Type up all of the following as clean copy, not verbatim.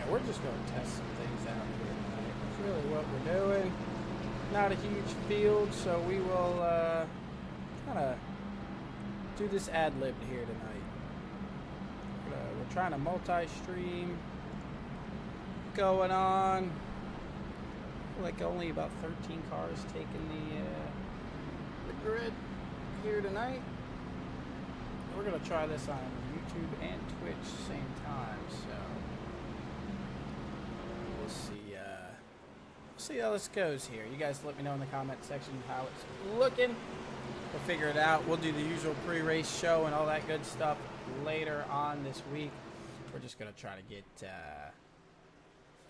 we're just going to test some things out here tonight. That's really what we're doing. Not a huge field, so we will kind of do this ad-libbed here tonight. We're trying to multi-stream going on. I feel like only about 13 cars taking the grid here tonight. We're going to try this on YouTube and Twitch same time, so we'll see how this goes here. You guys let me know in the comment section how it's looking. We'll figure it out. We'll do the usual pre-race show and all that good stuff later on this week. We're just going to try to get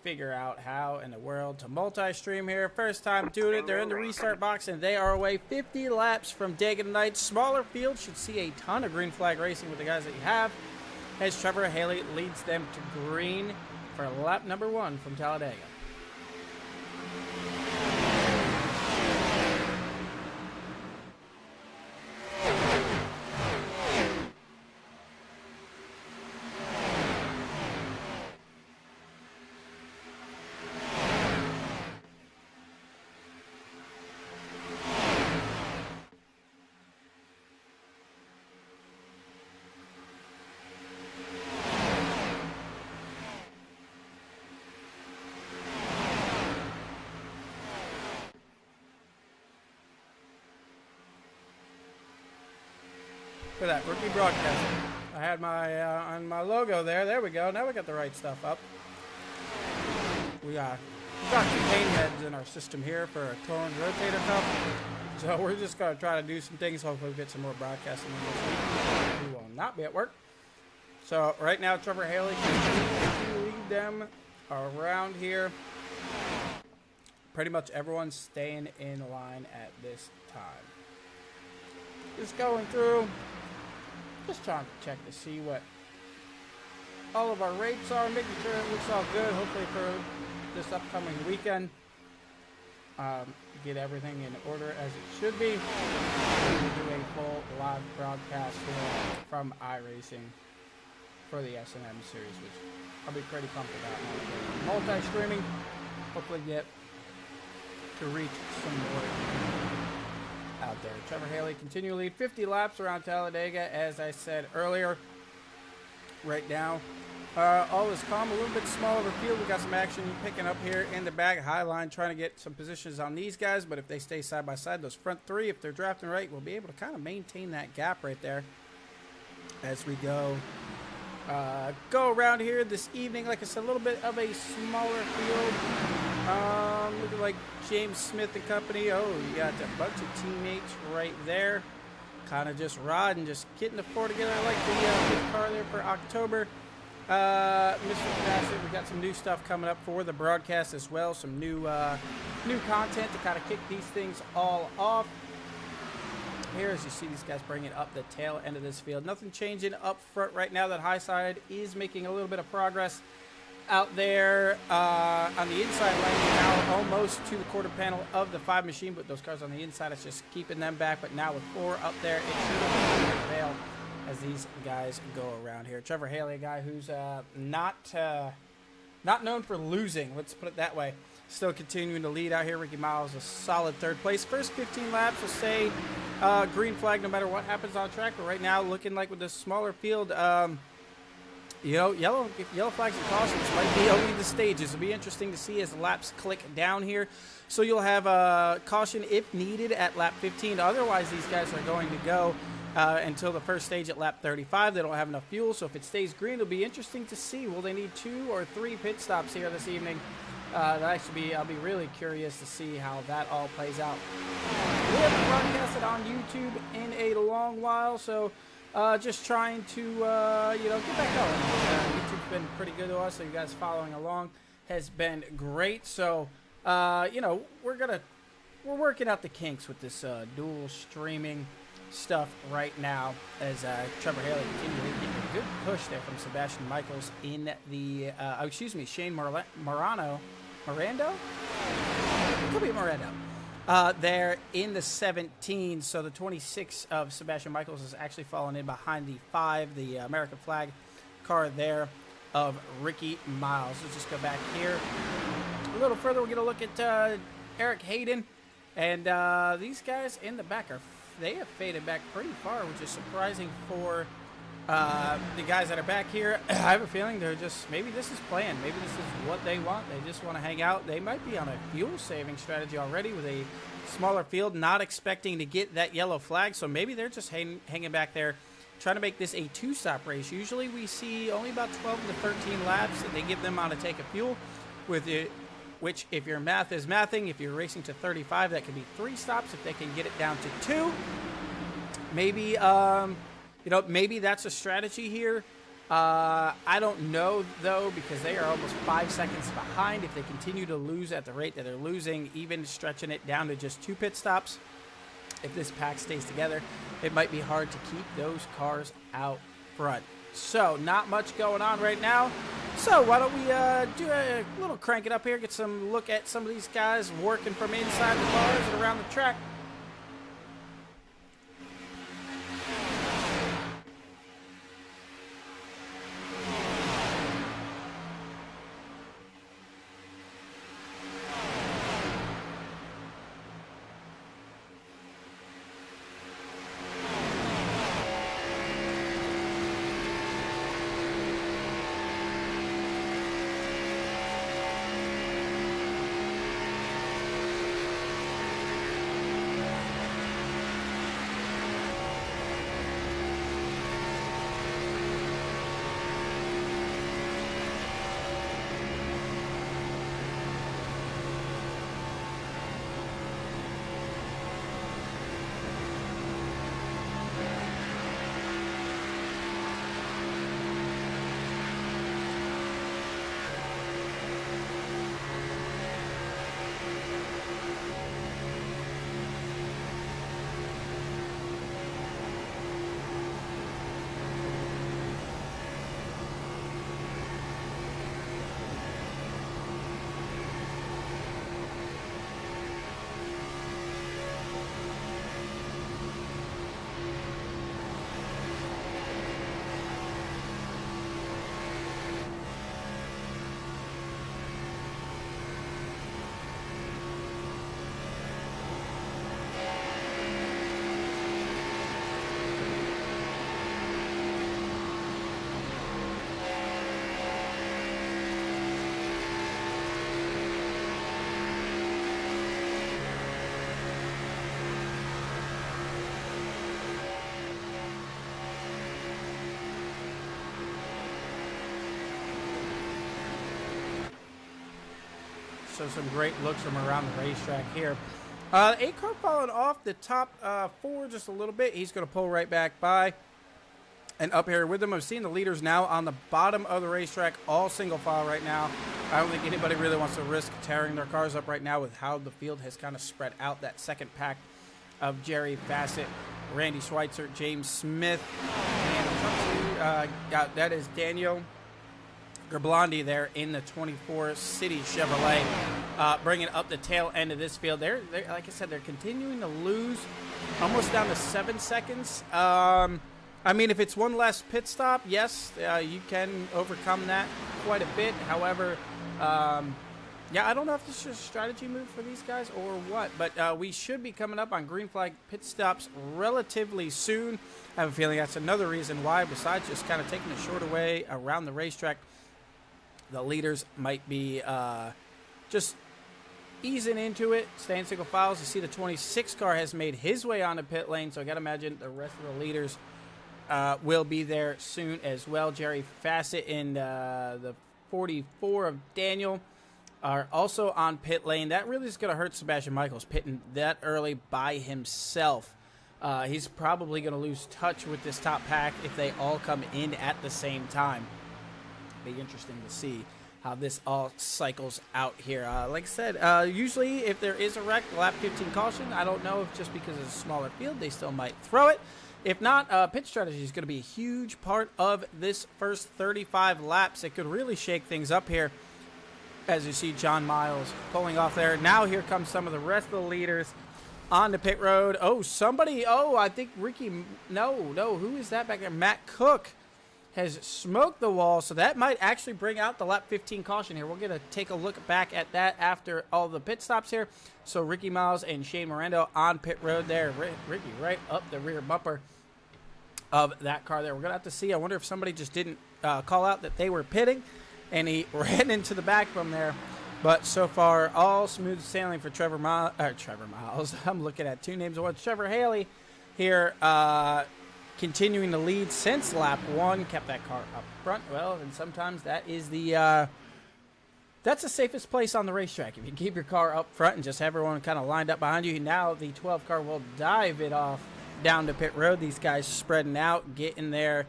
figure out how in the world to multi-stream here. First time doing it. They're in the restart box and they are away 50 laps from Dega tonight. Smaller field should see a ton of green flag racing with the guys that you have, as Trevor Haley leads them to green for lap number 1 from Talladega. For that rookie broadcaster, I had my on my logo there. There we go. Now we got the right stuff up. We got contain heads in our system here for a clone rotator cup. So we're just gonna try to do some things. Hopefully, we get some more broadcasting in this week. We will not be at work. So right now, Trevor Haley can lead them around here. Pretty much everyone's staying in line at this time. Just going through. Just trying to check to see what all of our rates are, making sure it looks all good. Hopefully for this upcoming weekend, get everything in order as it should be. We'll do a full live broadcast here from Iracing for the S&M series, which I'll be pretty pumped about. Multi-streaming, hopefully get to reach some more out there. Trevor Haley continually 50 laps around Talladega, as I said earlier. Right now, all is calm. A little bit small of a field. We got some action picking up here in the back. High line trying to get some positions on these guys, but if they stay side by side, those front three, if they're drafting right, we'll be able to kind of maintain that gap right there as we go around here this evening. Like I said, a little bit of a smaller field. Looking like James Smith and company. Oh, you got a bunch of teammates right there. Kind of just riding, just getting the four together. I like the big car there for October. Mr. Bassett, we got some new stuff coming up for the broadcast as well. Some new content to kind of kick these things all off. Here, as you see these guys bringing up the tail end of this field. Nothing changing up front right now. That high side is making a little bit of progress out there on the inside lane now, almost to the quarter panel of the 5 machine, but those cars on the inside, it's just keeping them back. But now with 4 up there, it should prevail as these guys go around here. Trevor Haley, a guy who's not known for losing, let's put it that way, still continuing to lead out here. Ricky Miles, a solid 3rd place. First 15 laps will say green flag no matter what happens on track, but right now looking like with this smaller field, you know, yellow flags and cautions might be only the stages. It'll be interesting to see as the laps click down here. So you'll have a caution if needed at lap 15. Otherwise, these guys are going to go until the first stage at lap 35. They don't have enough fuel. So if it stays green, it'll be interesting to see. Will they need 2 or 3 pit stops here this evening? I'll be really curious to see how that all plays out. We haven't broadcasted on YouTube in a long while, so just trying to, get back going. YouTube's been pretty good to us, so you guys following along has been great. So, we're working out the kinks with this dual streaming stuff right now as Trevor Haley continually getting a good push there from Sebastian Michaels in the, Shane Mirando? It could be Mirando. There in the 17, so the 26 of Sebastian Michaels is actually falling in behind the 5, the American flag car there. of Ricky Miles. Let's just go back here a little further. We're going to look at Eric Hayden. And these guys in the back, they have faded back pretty far, which is surprising for the guys that are back here. I have a feeling they're just, maybe this is planned. Maybe this is what they want. They just want to hang out. They might be on a fuel-saving strategy already with a smaller field, not expecting to get that yellow flag. So maybe they're just hanging back there, trying to make this a two-stop race. Usually we see only about 12 to 13 laps that they give them on a tank of fuel, with it, which if your math is mathing, if you're racing to 35, that could be 3 stops if they can get it down to 2. Maybe, maybe that's a strategy here. I don't know, though, because they are almost 5 seconds behind. If they continue to lose at the rate that they're losing, even stretching it down to just 2 pit stops, if this pack stays together, it might be hard to keep those cars out front. So, not much going on right now. So, why don't we do a little crank it up here, get some look at some of these guys working from inside the cars and around the track. So some great looks from around the racetrack here. A car falling off the top 4 just a little bit. He's going to pull right back by. And up here with them, I'm seeing the leaders now on the bottom of the racetrack, all single file right now. I don't think anybody really wants to risk tearing their cars up right now with how the field has kind of spread out. That second pack of Jerry Bassett, Randy Schweitzer, James Smith, and that is Daniel Gerblondi there in the 24 City Chevrolet, bringing up the tail end of this field. They're like I said, they're continuing to lose, almost down to 7 seconds. I mean, if it's one less pit stop, yes, you can overcome that quite a bit. However, yeah, I don't know if this is a strategy move for these guys or what, but we should be coming up on green flag pit stops relatively soon. I have a feeling that's another reason why, besides just kind of taking the shorter way around the racetrack, the leaders might be just easing into it, staying single files. You see the 26 car has made his way on the pit lane, so I got to imagine the rest of the leaders will be there soon as well. Jerry Fassett and the 44 of Daniel are also on pit lane. That really is going to hurt Sebastian Michaels pitting that early by himself. He's probably going to lose touch with this top pack if they all come in at the same time. Be interesting to see how this all cycles out here. Like I said, usually if there is a wreck, lap 15 caution. I don't know if just because it's a smaller field, they still might throw it. If not, pit strategy is going to be a huge part of this first 35 laps. It could really shake things up here. As you see John Miles pulling off there. Now here comes some of the rest of the leaders on the pit road. Oh, somebody. Oh, I think Ricky. No, who is that back there? Matt Cook has smoked the wall, so that might actually bring out the lap 15 caution here. We're going to take a look back at that after all the pit stops here. So Ricky Miles and Shane Morando on pit road there. Ricky right up the rear bumper of that car there. We're going to have to see. I wonder if somebody just didn't call out that they were pitting, and he ran into the back from there. But so far, all smooth sailing for Trevor Miles. I'm looking at two names at once. Trevor Haley here, continuing to lead since lap 1, kept that car up front. Well, and sometimes that is that's the safest place on the racetrack. If you keep your car up front and just have everyone kind of lined up behind you, now the 12 car will dive it off down to pit road. These guys spreading out, getting their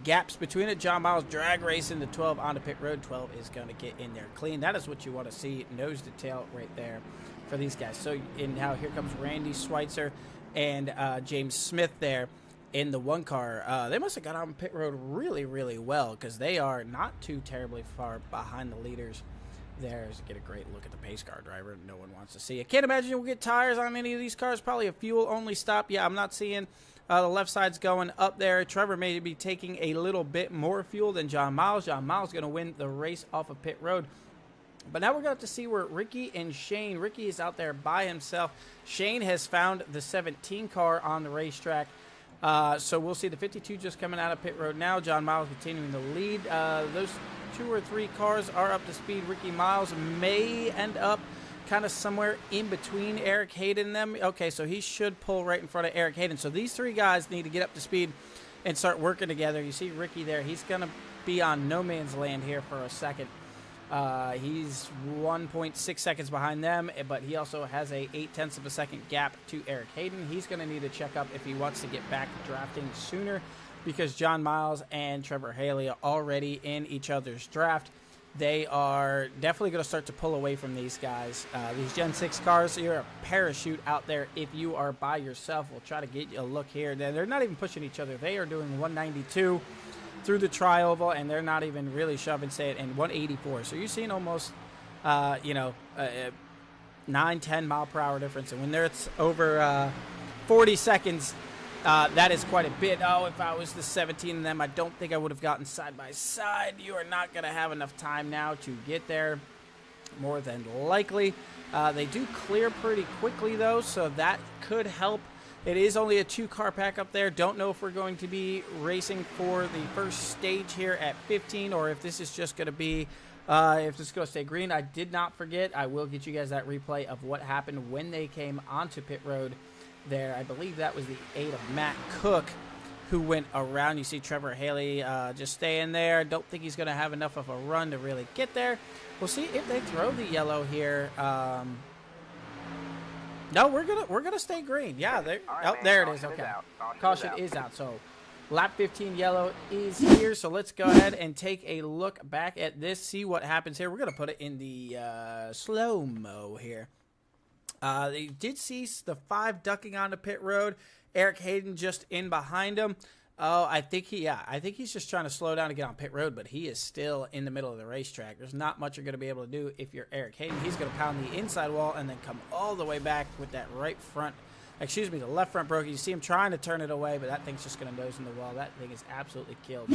gaps between it. John Miles drag racing the 12 onto pit road. 12 is going to get in there clean. That is what you want to see, nose to tail right there for these guys. So, and now here comes Randy Schweitzer and James Smith there in the 1 car. They must have got on pit road really, really well, because they are not too terribly far behind the leaders there. Get a great look at the pace car driver. No one wants to see it. Can't imagine we'll get tires on any of these cars. Probably a fuel only stop. Yeah, I'm not seeing the left side's going up there. Trevor may be taking a little bit more fuel than John Miles. John Miles going to win the race off of pit road. But now we're going to have to see where Ricky and Shane. Ricky is out there by himself. Shane has found the 17 car on the racetrack. So we'll see the 52 just coming out of pit road now. John Miles continuing to lead. Those 2 or 3 cars are up to speed. Ricky Miles may end up kind of somewhere in between Eric Hayden and them. Okay, so he should pull right in front of Eric Hayden. So these 3 guys need to get up to speed and start working together. You see Ricky there. He's going to be on no man's land here for a second. He's 1.6 seconds behind them, but he also has a 0.8 of a second gap to Eric Hayden. He's going to need to check up if he wants to get back drafting sooner, because John Miles and Trevor Haley are already in each other's draft. They are definitely going to start to pull away from these guys. These Gen 6 cars, you're a parachute out there if you are by yourself. We'll try to get you a look here. They're not even pushing each other. They are doing 192 through the tri-oval, and they're not even really shoving, say it, in 184. So you're seeing almost, 9-10 mile per hour difference. And when it's over 40 seconds, that is quite a bit. Oh, if I was the 17 of them, I don't think I would have gotten side by side. You are not going to have enough time now to get there, more than likely. They do clear pretty quickly, though, so that could help. It is only a 2-car pack up there. Don't know if we're going to be racing for the first stage here at 15, or if this is just going to be, if this is going to stay green. I did not forget. I will get you guys that replay of what happened when they came onto pit road there. I believe that was the 8 of Matt Cook who went around. You see Trevor Haley just staying there. Don't think he's going to have enough of a run to really get there. We'll see if they throw the yellow here. No, we're gonna stay green. Yeah, there it is. Okay, caution is out. So lap 15 yellow is here. So let's go ahead and take a look back at this, see what happens here. We're gonna put it in the slow-mo here. They did see the 5 ducking onto pit road. Eric Hayden just in behind him. Oh, I think he's just trying to slow down to get on pit road, but he is still in the middle of the racetrack. There's not much you're going to be able to do if you're Eric Hayden. He's going to pound the inside wall and then come all the way back with that the left front broke. You see him trying to turn it away, but that thing's just going to nose in the wall. That thing is absolutely killed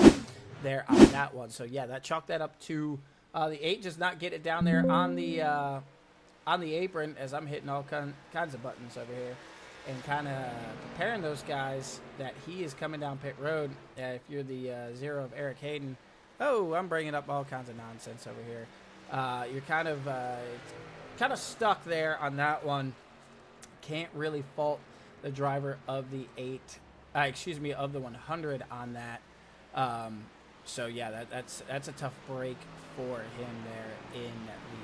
there on that one. So yeah, that chalked that up to the 8. Does not get it down there on the apron, as I'm hitting all kinds of buttons over here and kind of preparing those guys that he is coming down pit road. If you're the 0 of Eric Hayden, oh, I'm bringing up all kinds of nonsense over here. You're kind of stuck there on that one. Can't really fault the driver of the 8, of the 100 on that. So yeah, that's a tough break for him there in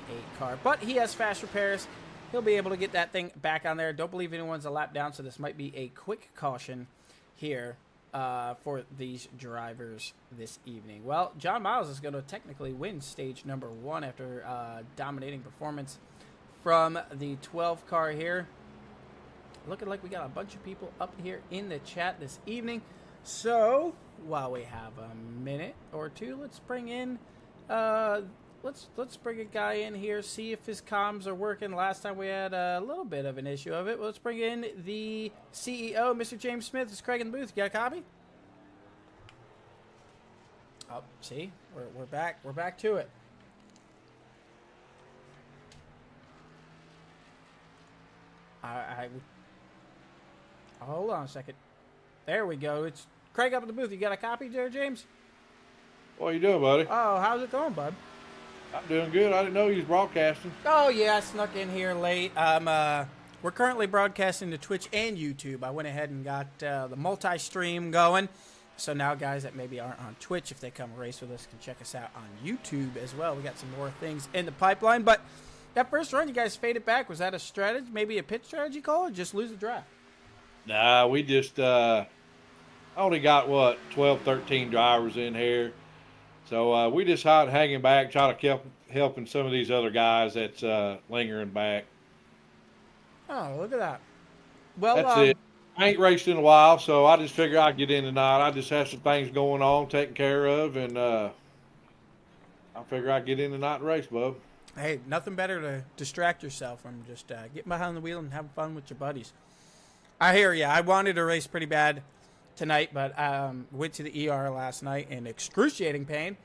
the 8 car. But he has fast repairs. He'll be able to get that thing back on there. Don't believe anyone's a lap down, so this might be a quick caution here for these drivers this evening. Well, John Miles is going to technically win stage number 1 after dominating performance from the 12 car here. Looking like we got a bunch of people up here in the chat this evening. So while we have a minute or two, let's bring in let's bring a guy in here, see if his comms are working. Last time we had a little bit of an issue of it. Let's bring in the CEO, Mr. James Smith. It's Craig in the booth. You got a copy? Oh, see, we're back. We're back to it. Hold on a second. There we go. It's Craig up in the booth. You got a copy there, James? What you doing, buddy? Oh, how's it going, bud? I'm doing good. I didn't know you was broadcasting. Oh yeah, I snuck in here late. We're currently broadcasting to Twitch and YouTube. I went ahead and got the multi-stream going. So now guys that maybe aren't on Twitch, if they come race with us, can check us out on YouTube as well. We got some more things in the pipeline. But that first run, you guys faded back. Was that a strategy, maybe a pit strategy call, or just lose the draft? Nah, we just only got, 12, 13 drivers in here. So we just hanging back, trying to helping some of these other guys that's lingering back. Oh, look at that. Well, that's it. I ain't raced in a while, so I just figure I'd get in tonight. I just have some things going on, taken care of, and I figure I'd get in tonight and race, bub. Hey, nothing better to distract yourself from just getting behind the wheel and having fun with your buddies. I hear you. I wanted to race pretty bad tonight, but went to the ER last night in excruciating pain,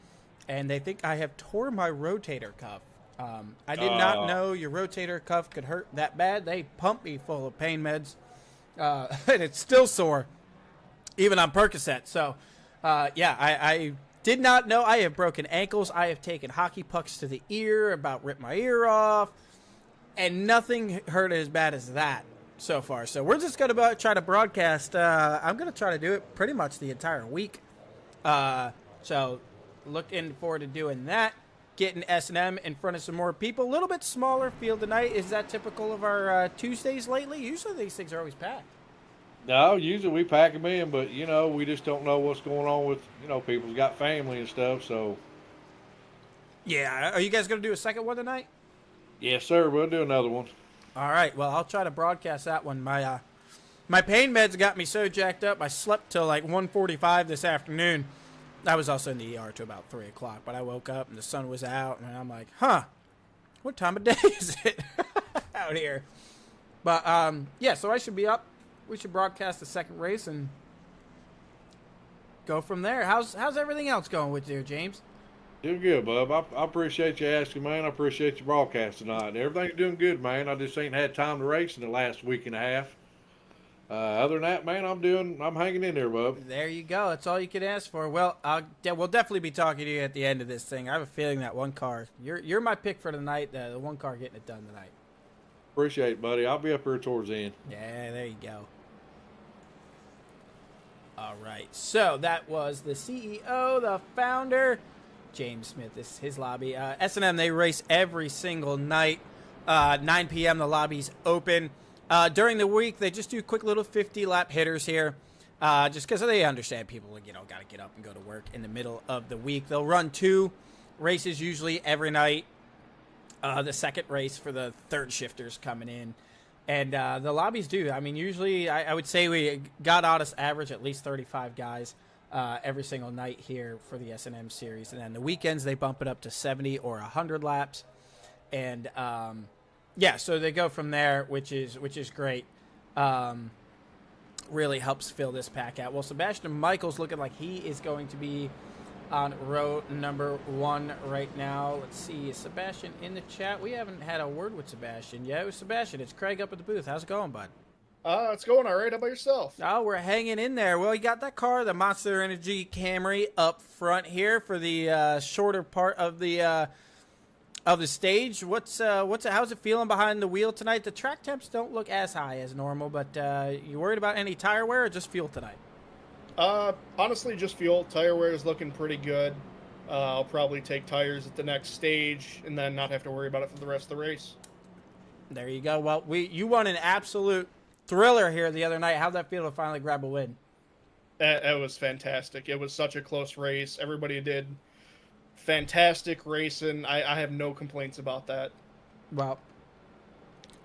and they think I have tore my rotator cuff. I did not know your rotator cuff could hurt that bad. They pumped me full of pain meds. And it's still sore, even on Percocet. So, yeah, I did not know. I have broken ankles. I have taken hockey pucks to the ear, about ripped my ear off, and nothing hurt as bad as that so far. So we're just going to try to broadcast. I'm going to try to do it pretty much the entire week. So looking forward to doing that. Getting S&M in front of some more people. A little bit smaller field tonight. Is that typical of our Tuesdays lately? Usually these things are always packed. No, usually we pack them in, but, we just don't know what's going on with, people's got family and stuff, so. Yeah. Are you guys going to do a second one tonight? Yes, sir. We'll do another one. All right. Well, I'll try to broadcast that one. My pain meds got me so jacked up. I slept till like 1:45 this afternoon. I was also in the ER till about 3 o'clock, but I woke up and the sun was out, and I'm like, what time of day is it out here? But, yeah, so I should be up. We should broadcast the second race and go from there. How's everything else going with you, James? Doing good, bub. I appreciate you asking, man. I appreciate you broadcasting tonight. Everything's doing good, man. I just ain't had time to race in the last week and a half. Other than that, man, I'm hanging in there, bub. There you go. That's all you could ask for. Well, we'll definitely be talking to you at the end of this thing. I have a feeling that one car, you're my pick for tonight. The one car getting it done tonight. Appreciate it, buddy. I'll be up here towards the end. Yeah, there you go. All right. So that was the CEO, the founder, James Smith. This is his lobby. S&M, they race every single night. 9 p.m. the lobby's open. During the week, they just do quick little 50-lap hitters here, just because they understand people, got to get up and go to work in the middle of the week. They'll run 2 races usually every night. The second race for the third shifters coming in. And the lobbies do. I mean, usually I would say we got honest average at least 35 guys every single night here for the S&M series. And then the weekends, they bump it up to 70 or 100 laps. And yeah, so they go from there, which is great. Really helps fill this pack out. Well, Sebastian Michael's looking like he is going to be on row number 1 right now. Let's see, is Sebastian in the chat? We haven't had a word with Sebastian yet. It was Sebastian. It's Craig up at the booth. How's it going, bud? It's going all right. How about yourself? Oh, we're hanging in there. Well, you got that car, the Monster Energy Camry, up front here for the shorter part of the stage. How's it feeling behind the wheel tonight? The track temps don't look as high as normal, but you worried about any tire wear or just fuel tonight? Honestly, just fuel. Tire wear is looking pretty good. I'll probably take tires at the next stage and then not have to worry about it for the rest of the race. There you go. Well, you won an absolute thriller here the other night. How'd that feel to finally grab a win? It was fantastic. It was such a close race. Everybody did fantastic racing. I have no complaints about that. Well,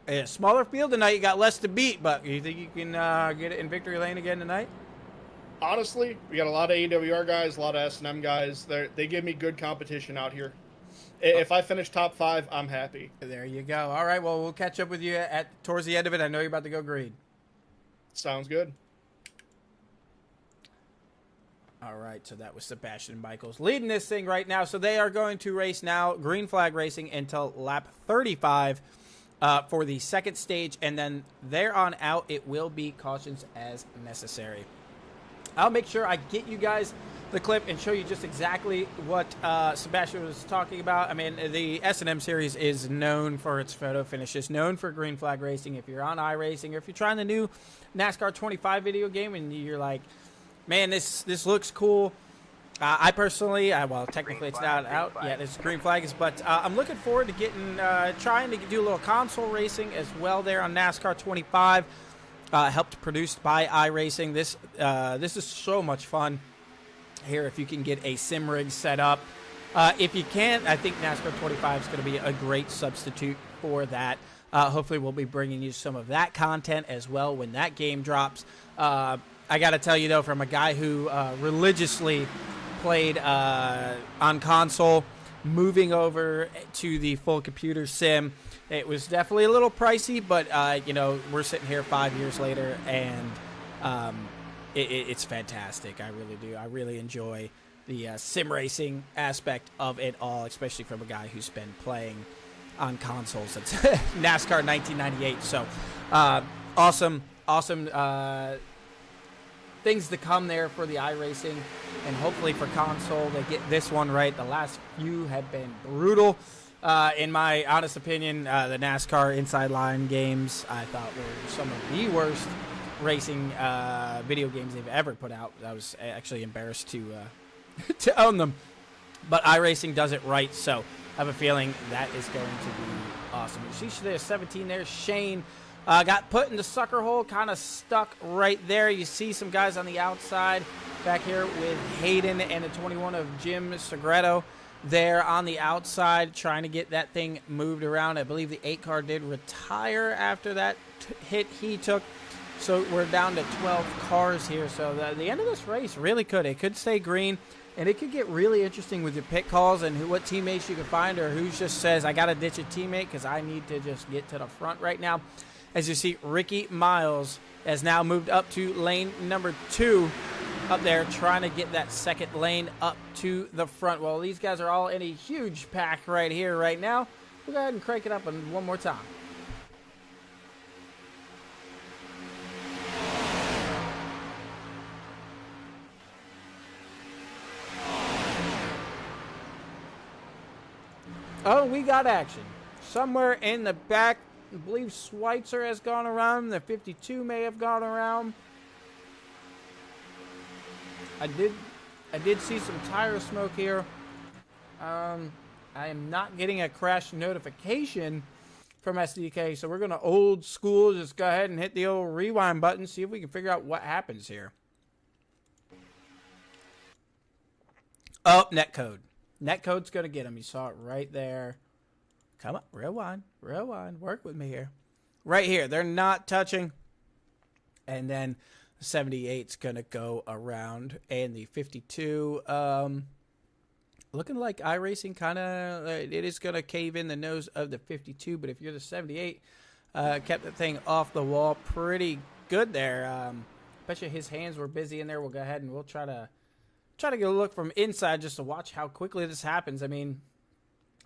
a smaller field tonight. You got less to beat, but you think you can get it in victory lane again tonight? Honestly, we got a lot of AWR guys, a lot of S&M guys. They give me good competition out here. If I finish top 5, I'm happy. There you go. All right, well, we'll catch up with you towards the end of it. I know you're about to go green. Sounds good. All right, so that was Sebastian Michaels leading this thing right now. So they are going to race now, green flag racing, until lap 35 for the second stage. And then there on out, it will be cautions as necessary. I'll make sure I get you guys the clip and show you just exactly what Sebastian was talking about. I mean, the S&M series is known for its photo finishes, known for green flag racing. If you're on iRacing or if you're trying the new NASCAR 25 video game and you're like, man, this looks cool. I personally, well, technically it's not out yet. It's green flags, but I'm looking forward to getting, trying to do a little console racing as well there on NASCAR 25. Helped produced by iRacing. This is so much fun here if you can get a sim rig set up. If you can't, I think NASCAR 25 is going to be a great substitute for that. Hopefully we'll be bringing you some of that content as well when that game drops. I got to tell you, though, from a guy who religiously played on console, moving over to the full computer sim, it was definitely a little pricey, but, we're sitting here 5 years later, and it's fantastic. I really do. I really enjoy the sim racing aspect of it all, especially from a guy who's been playing on consoles since NASCAR 1998. So, awesome things to come there for the iRacing, and hopefully for console they get this one right. The last few have been brutal. In my honest opinion, the NASCAR Inside Line games I thought were some of the worst racing video games they've ever put out. I was actually embarrassed to to own them, but iRacing does it right, so I have a feeling that is going to be awesome. You see there's 17 there. Shane got put in the sucker hole, kind of stuck right there. You see some guys on the outside back here with Hayden and the 21 of Jim Segreto there on the outside trying to get that thing moved around. I believe the 8 car did retire after that hit he took. So we're down to 12 cars here. So the end of this race really it could stay green, and it could get really interesting with your pit calls and what teammates you can find, or who just says, I got to ditch a teammate because I need to just get to the front right now. As you see, Ricky Miles has now moved up to lane number 2 up there, trying to get that second lane up to the front. Well, these guys are all in a huge pack right here right now. We'll go ahead and crank it up one more time. Oh, we got action. Somewhere in the back, I believe Schweitzer has gone around. The 52 may have gone around. I did see some tire smoke here. I am not getting a crash notification from SDK, so we're going to old school just go ahead and hit the old rewind button, see if we can figure out what happens here. Oh, netcode. Netcode's going to get him. You saw it right there. Come on, rewind, work with me here. Right here, they're not touching. And then the 78's going to go around. And the 52, looking like iRacing kind of, it is going to cave in the nose of the 52. But if you're the 78, kept the thing off the wall pretty good there. Bet you his hands were busy in there. We'll go ahead and we'll try to get a look from inside just to watch how quickly this happens. I mean,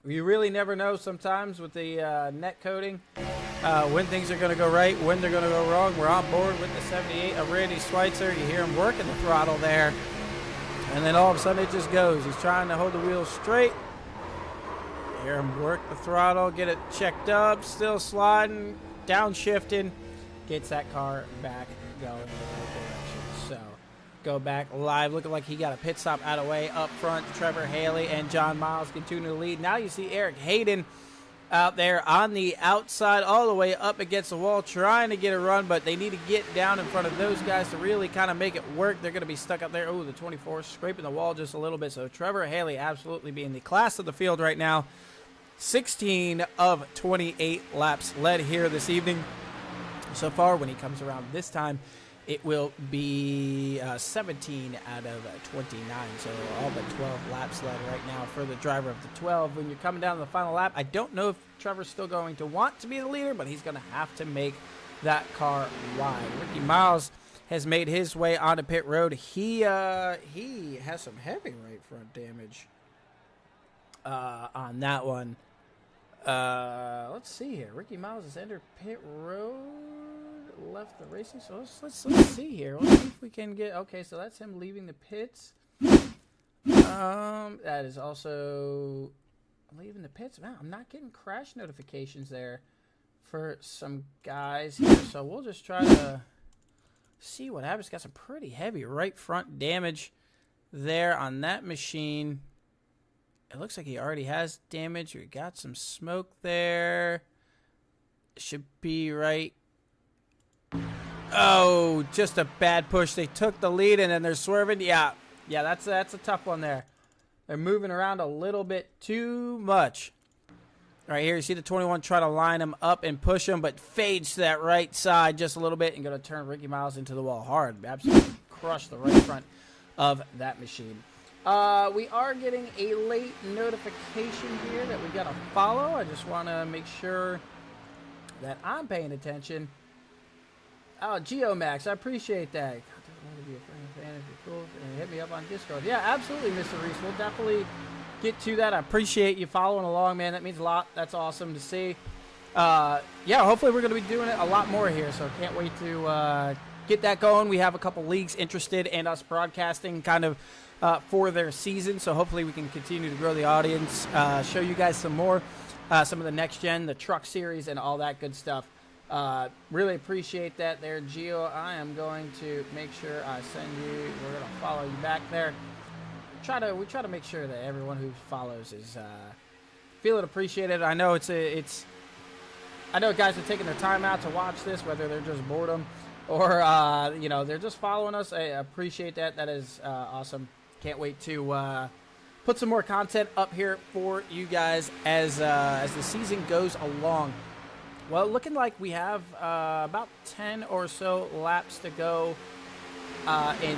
you really never know sometimes with the net coding when things are going to go right, when they're going to go wrong. We're on board with the 78 of Randy Schweitzer. You hear him working the throttle there, and then all of a sudden it just goes. He's trying to hold the wheels straight. You hear him work the throttle, get it checked up, still sliding, downshifting, gets that car back going in the right direction. So go back live, looking like he got a pit stop out of the way. Up front, Trevor Haley and John Miles continue to lead. Now you see Eric Hayden out there on the outside, all the way up against the wall, trying to get a run, but they need to get down in front of those guys to really kind of make it work. They're going to be stuck up there. Oh, the 24 scraping the wall just a little bit. So Trevor Haley absolutely being the class of the field right now. 16 of 28 laps led here this evening. So far, when he comes around this time, it will be 17 out of 29, so all but 12 laps led right now for the driver of the 12. When you're coming down to the final lap, I don't know if Trevor's still going to want to be the leader, but he's going to have to make that car wide. Ricky Miles has made his way onto pit road. He has some heavy right front damage on that one. Let's see here. Ricky Miles has entered pit road, left the racing. So let's see here. Let's see if we can get. Okay, so that's him leaving the pits. That is also leaving the pits. Man, I'm not getting crash notifications there for some guys here. So we'll just try to see what happens. Got some pretty heavy right front damage there on that machine. It looks like he already has damage. We got some smoke there. Should be right. Oh, just a bad push. They took the lead and then they're swerving. Yeah, that's a tough one there. They're moving around a little bit too much. Right here, you see the 21 try to line him up and push him, but fades to that right side just a little bit and going to turn Ricky Miles into the wall hard. Absolutely crush the right front of that machine. We are getting a late notification here that we got to follow. I just want to make sure that I'm paying attention. Oh, GeoMax, I appreciate that. God, I want to be a friend fan if you're cool. And hit me up on Discord. Yeah, absolutely, Mr. Reese. We'll definitely get to that. I appreciate you following along, man. That means a lot. That's awesome to see. Yeah, hopefully we're going to be doing it a lot more here, so can't wait to get that going. We have a couple leagues interested in us broadcasting kind of for their season, so hopefully we can continue to grow the audience, show you guys some more, some of the next gen, the truck series, and all that good stuff. Really appreciate that there, Gio. I am going to make sure I send you, we're going to follow you back there. We try to make sure that everyone who follows is feeling appreciated. I know I know guys are taking their time out to watch this, whether they're just boredom or they're just following us. I appreciate that. That is awesome. Can't wait to put some more content up here for you guys as the season goes along. Well, looking like we have about 10 or so laps to go in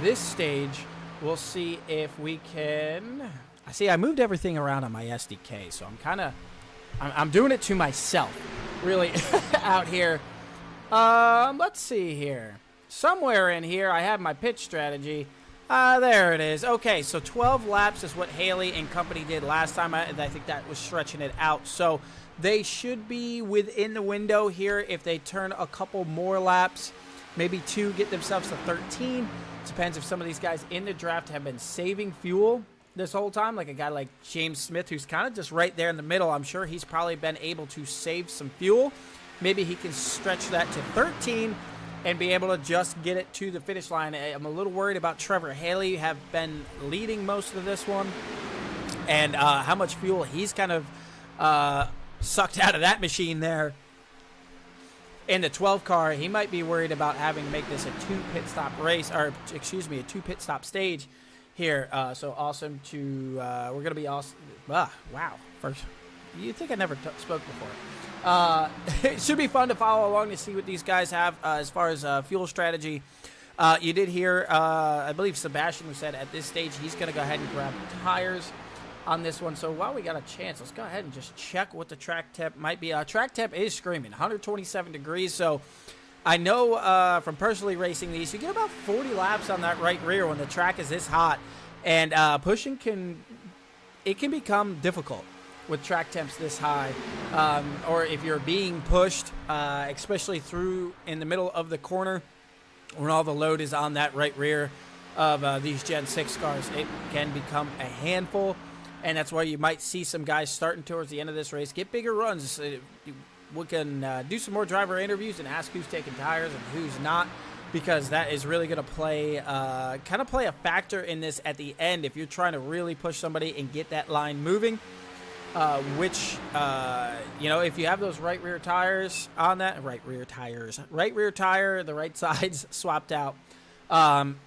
this stage. We'll see if we can. I moved everything around on my SDK, so I'm doing it to myself, really, out here. Let's see here. Somewhere in here, I have my pitch strategy. There it is. Okay, so 12 laps is what Haley and company did last time. I think that was stretching it out. So they should be within the window here if they turn a couple more laps. Maybe 2, get themselves to 13. Depends if some of these guys in the draft have been saving fuel this whole time, like a guy like James Smith, who's kind of just right there in the middle. I'm sure he's probably been able to save some fuel. Maybe he can stretch that to 13 and be able to just get it to the finish line. I'm a little worried about Trevor Haley, have been leading most of this one, and how much fuel he's kind of sucked out of that machine there. In the 12 car, he might be worried about having to make this a 2 pit stop race, or excuse me, a 2 pit stop stage here. So awesome to, we're going to be awesome. Wow. First, you think I never spoke before. It should be fun to follow along to see what these guys have as far as fuel strategy. You did hear, I believe Sebastian said at this stage he's going to go ahead and grab tires on this one. So while we got a chance, let's go ahead and just check what the track temp might be. Track temp is screaming 127 degrees. So I know from personally racing these, you get about 40 laps on that right rear when the track is this hot, and pushing can become difficult with track temps this high, or if you're being pushed, especially through in the middle of the corner when all the load is on that right rear of these Gen 6 cars, it can become a handful. And that's why you might see some guys starting towards the end of this race get bigger runs. We can do some more driver interviews and ask who's taking tires and who's not, because that is really going to play a factor in this at the end if you're trying to really push somebody and get that line moving. If you have those right rear tires on that, right rear tire, the right sides swapped out,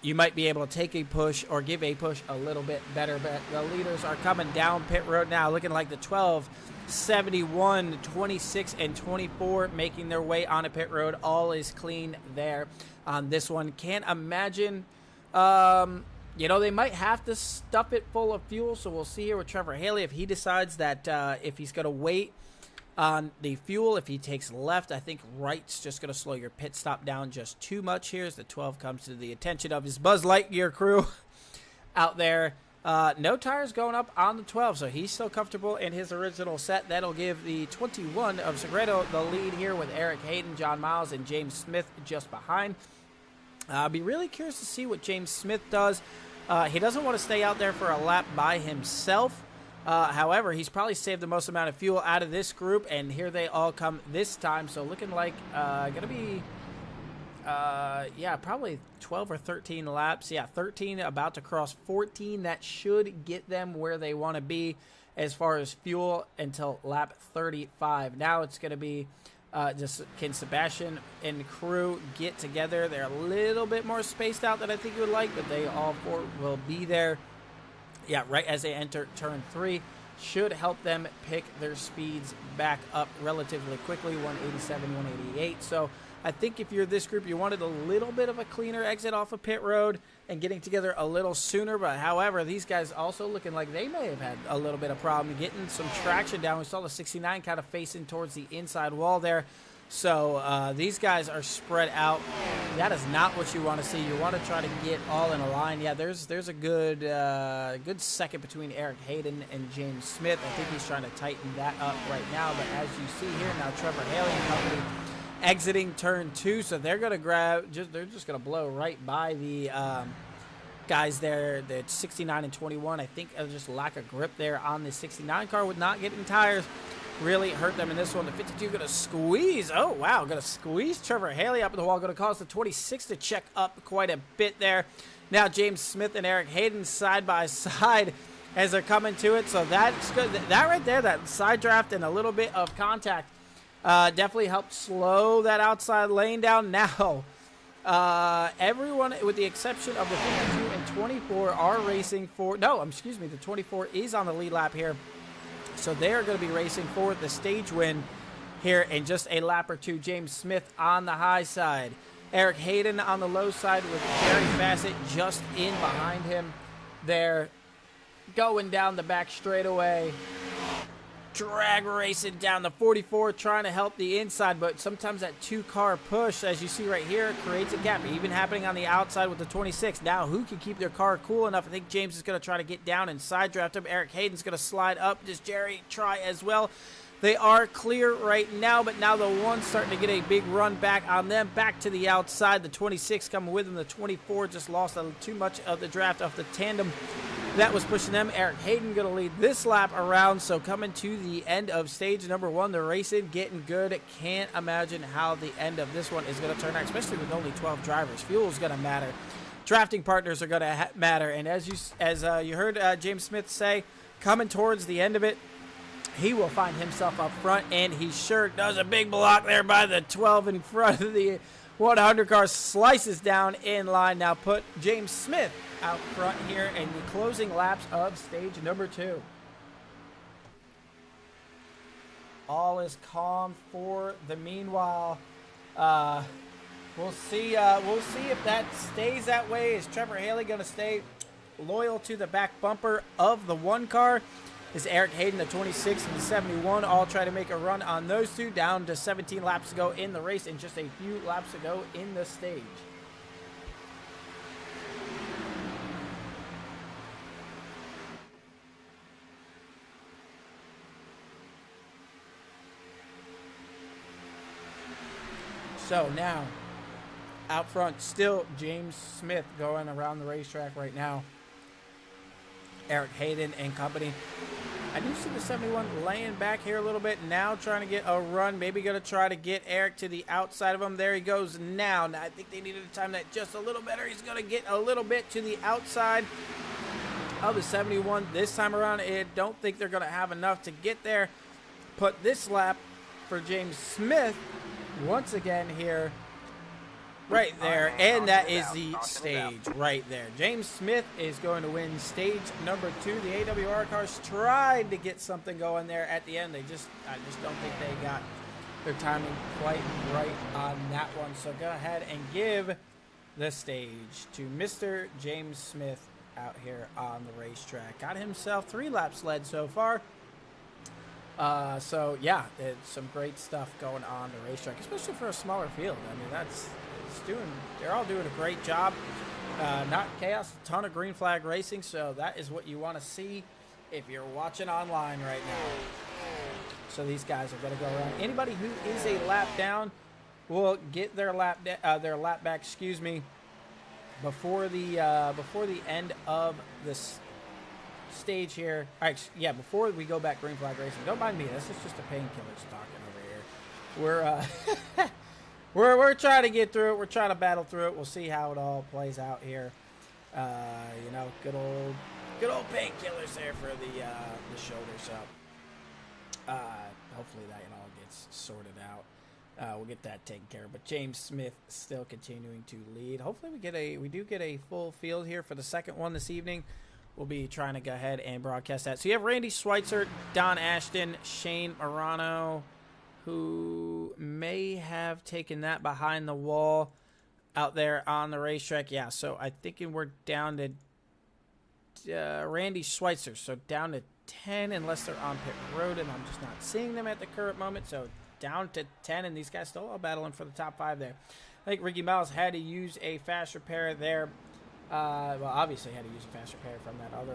you might be able to take a push or give a push a little bit better. But the leaders are coming down pit road now, looking like the 12, 71, 26, and 24 making their way on a pit road. All is clean there on this one. Can't imagine, they might have to stuff it full of fuel. So we'll see here with Trevor Haley if he decides that if he's going to wait On the fuel, if he takes left, I think right's just going to slow your pit stop down just too much here as the 12 comes to the attention of his Buzz Lightyear crew out there. No tires going up on the 12, so he's still comfortable in his original set. That'll give the 21 of Segredo the lead here with Eric Hayden, John Miles, and James Smith just behind. I'll be really curious to see what James Smith does. He doesn't want to stay out there for a lap by himself. However, he's probably saved the most amount of fuel out of this group, and here they all come this time. So looking like going to be, probably 12 or 13 laps. Yeah, 13, about to cross 14. That should get them where they want to be as far as fuel until lap 35. Now it's going to be just can Sebastian and crew get together. They're a little bit more spaced out than I think you would like, but they all four will be there. Yeah, right as they enter turn 3, should help them pick their speeds back up relatively quickly, 187, 188. So I think if you're this group, you wanted a little bit of a cleaner exit off of pit road and getting together a little sooner. But however, these guys also looking like they may have had a little bit of problem getting some traction down. We saw the 69 kind of facing towards the inside wall there. So these guys are spread out. That is not what you want to see. You want to try to get all in a line. Yeah, there's a good good second between Eric Hayden and James Smith. I think he's trying to tighten that up right now. But as you see here now, Trevor Haley and company exiting turn 2, so they're gonna they're just gonna blow right by the guys there. The 69 and 21. I think just lack of grip there on the 69 car with not getting tires. Really hurt them in this one. The 52 going to squeeze. Oh, wow. Going to squeeze Trevor Haley up in the wall. Going to cause the 26 to check up quite a bit there. Now James Smith and Eric Hayden side by side as they're coming to it. So that's good. That right there, that side draft and a little bit of contact definitely helped slow that outside lane down. Now, everyone, with the exception of the 52 and 24, are racing for... No, excuse me. The 24 is on the lead lap here. So they're going to be racing for the stage win here in just a lap or two. James Smith on the high side. Eric Hayden on the low side with Jerry Bassett just in behind him. They're going down the back straightaway. Drag racing down the 44, trying to help the inside, but sometimes that 2-car push, as you see right here, creates a gap. Even happening on the outside with the 26. Now, who can keep their car cool enough? I think James is going to try to get down and side draft him. Eric Hayden's going to slide up. Does Jerry try as well? They are clear right now, but now the one's starting to get a big run back on them. Back to the outside. The 26 coming with them. The 24 just lost a little too much of the draft off the tandem that was pushing them. Eric Hayden going to lead this lap around. So coming to the end of stage number 1, the racing getting good. Can't imagine how the end of this one is going to turn out, especially with only 12 drivers. Fuel is going to matter. Drafting partners are going to matter. And as you heard James Smith say, coming towards the end of it, he will find himself up front, and he sure does. A big block there by the 12 in front of the 100 car, slices down in line. Now put James Smith out front here in the closing laps of stage number 2. All is calm for the meanwhile. We'll see if that stays that way. Is Trevor Haley going to stay loyal to the back bumper of the 1 car? Is Eric Hayden, the 26 and the 71, all try to make a run on those two, down to 17 laps to go in the race and just a few laps to go in the stage. So now, out front, still James Smith going around the racetrack right now. Eric Hayden and company. I do see the 71 laying back here a little bit now, trying to get a run. Maybe going to try to get Eric to the outside of him. There he goes now. Now I think they needed to time that just a little better. He's going to get a little bit to the outside of the 71 this time around. I don't think they're going to have enough to get there. Put this lap for James Smith once again here. Right there, and that is the stage right there. James Smith is going to win stage number 2. The AWR cars tried to get something going there at the end. I just don't think they got their timing quite right on that one. So go ahead and give the stage to Mr. James Smith out here on the racetrack. Got himself 3 laps led so far. So yeah, it's some great stuff going on the racetrack, especially for a smaller field. I mean, they're all doing a great job. Not chaos, a ton of green flag racing, so that is what you want to see if you're watching online right now. So these guys are going to go around. Anybody who is a lap down will get their lap back, before the end of this stage here. Yeah, before we go back green flag racing. Don't mind me. This is just a painkillers talking over here. We're trying to get through it. We're trying to battle through it. We'll see how it all plays out here. Good old painkillers there for the shoulder. So hopefully that all gets sorted out. We'll get that taken care of. But James Smith still continuing to lead. Hopefully we do get a full field here for the second one this evening. We'll be trying to go ahead and broadcast that. So you have Randy Schweitzer, Don Ashton, Shane Morano, who may have taken that behind the wall out there on the racetrack. Yeah, so I'm thinking we're down to Randy Schweitzer. So down to 10 unless they're on pit road, and I'm just not seeing them at the current moment. So down to 10, and these guys still all battling for the top 5 there. I think Ricky Miles had to use a fast repair there. Obviously had to use a fast repair from that other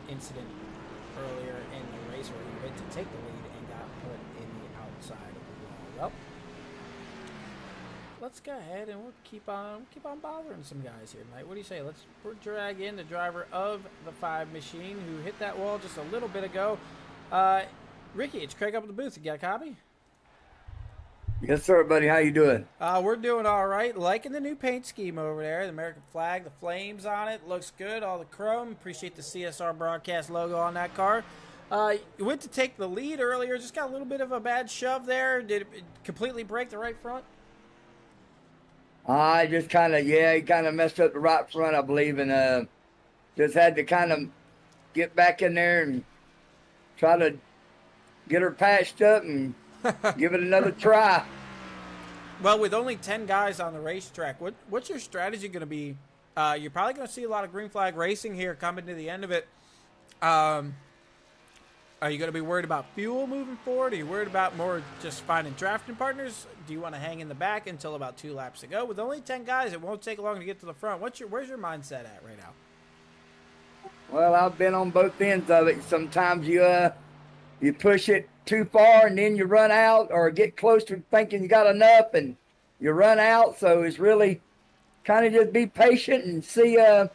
incident earlier in the race where he went to take the lead and got put in the outside wall. Well, let's go ahead and we'll keep on bothering some guys here tonight. What do you say? We'll drag in the driver of the 5 machine who hit that wall just a little bit ago. Ricky, it's Craig up at the booth. You got a copy? Yes, sir, buddy. How you doing? We're doing all right. Liking the new paint scheme over there. The American flag, the flames on it. Looks good. All the chrome. Appreciate the CSR broadcast logo on that car. You went to take the lead earlier. Just got a little bit of a bad shove there. Did it completely break the right front? I just he kind of messed up the right front, I believe, and just had to kind of get back in there and try to get her patched up and give it another try. Well, with only 10 guys on the racetrack, what's your strategy going to be? You're probably going to see a lot of green flag racing here coming to the end of it. Are you going to be worried about fuel moving forward? Are you worried about more just finding drafting partners? Do you want to hang in the back until about 2 laps to go? With only 10 guys, it won't take long to get to the front. Where's your mindset at right now? Well, I've been on both ends of it. Sometimes you push it too far and then you run out, or get close to thinking you got enough and you run out. So it's really kind of just be patient and see how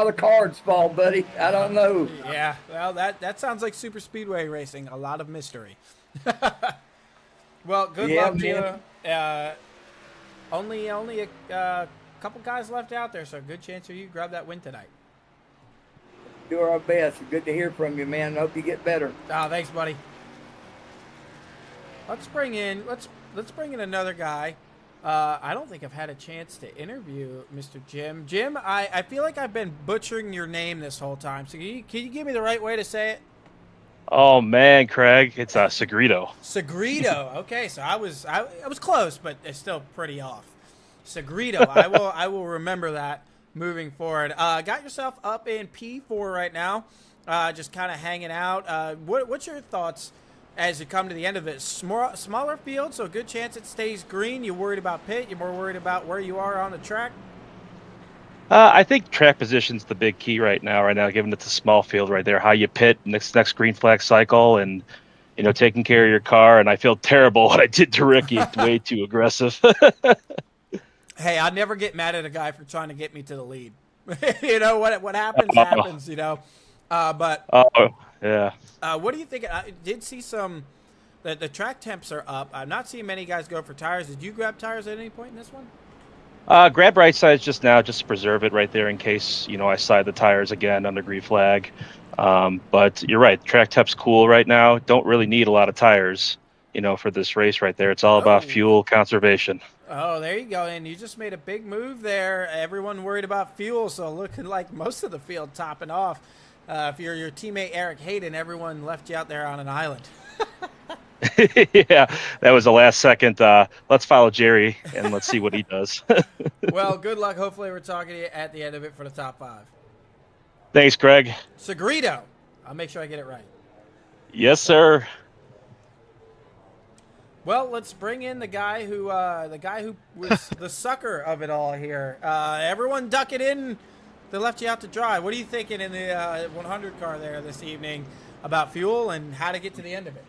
the cards fall, buddy. I don't know. Yeah, well, that sounds like super speedway racing. A lot of mystery. Well, good luck to you. Only a couple guys left out there, so good chance for you to grab that win tonight. Do our best. Good to hear from you, man. Hope you get better. Oh, thanks, buddy. Let's bring in another guy. I don't think I've had a chance to interview Mr. Jim. Jim, I feel like I've been butchering your name this whole time. So can you give me the right way to say it? Oh man, Craig, it's Segredo. Segredo. Okay, so I was close, but it's still pretty off. Segredo. I will remember that moving forward. Got yourself up in P4 right now, just kind of hanging out. What's your thoughts as you come to the end of it? Smaller field, so a good chance it stays green. You worried about pit? You're more worried about where you are on the track? I think track position's the big key right now, given it's a small field right there. How you pit next green flag cycle, and taking care of your car. And I feel terrible what I did to Ricky. It's way too aggressive. Hey, I never get mad at a guy for trying to get me to the lead. What happens happens. But yeah. What do you think? I did see some. The track temps are up. I'm not seeing many guys go for tires. Did you grab tires at any point in this one? Grab right sides just now, just to preserve it right there in case I slide the tires again under green flag. But you're right. Track temp's cool right now. Don't really need a lot of tires, for this race right there. It's all about fuel conservation. Oh, there you go. And you just made a big move there. Everyone worried about fuel, so looking like most of the field topping off. If you're your teammate Eric Hayden, everyone left you out there on an island. Yeah, that was the last second. Let's follow Jerry and let's see what he does. Well, good luck. Hopefully we're talking to you at the end of it for the top 5. Thanks, Greg. Segredo. I'll make sure I get it right. Yes, sir. Well, let's bring in the guy who was the sucker of it all here. Everyone duck it in. They left you out to dry. What are you thinking in the 100 car there this evening about fuel and how to get to the end of it?